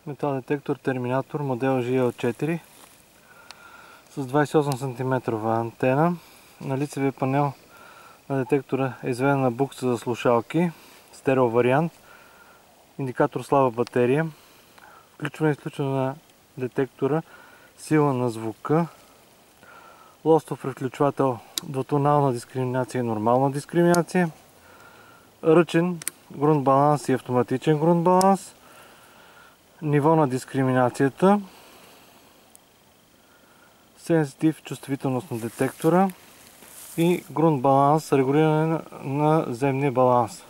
Метал детектор Терминатор модел GL4 с 28 см антена. На лицевия панел на детектора е изведена букса за слушалки, стерео вариант, индикатор слаба батерия, включване и изключване на детектора, сила на звука, лостов превключвател, двутонална дискриминация и нормална дискриминация, ръчен грунт баланс и автоматичен грунт баланс, ниво на дискриминацията, сенситив чувствителност на детектора и грунт баланс, регулиране на земния баланс.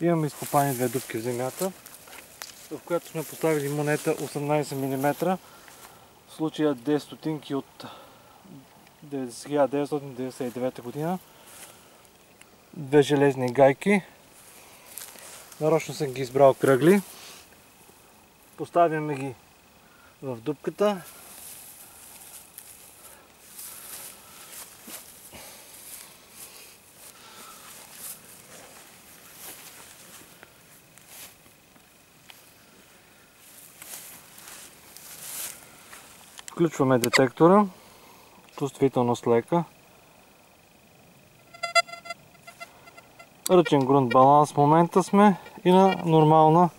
Имаме изкопани две дупки в земята, в която сме поставили монета 18 мм, в случая 10 стотинки от 1999 година. Две железни гайки. Нарочно съм ги избрал кръгли. Поставяме ги в дупката. Включваме детектора. Чувствителност лека. Ръчен грунт баланс в момента сме и на нормална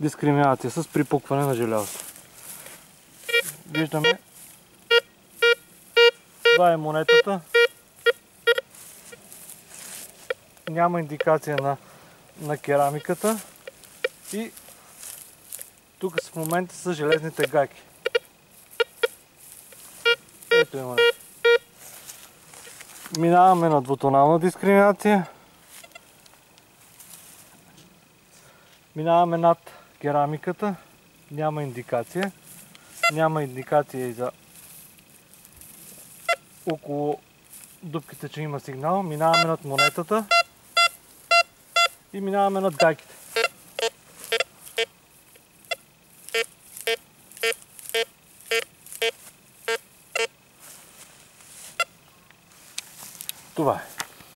дискриминация с припукване на желязо. Виждаме. Това е монетата. Няма индикация на керамиката. И тук в момента са железните гайки. Ето е монета. Минаваме на двутонална дискриминация. Минаваме над керамиката. Няма индикация. Няма индикация и за около дупките, че има сигнал. Минаваме над монетата. И минаваме над гайките. Това е.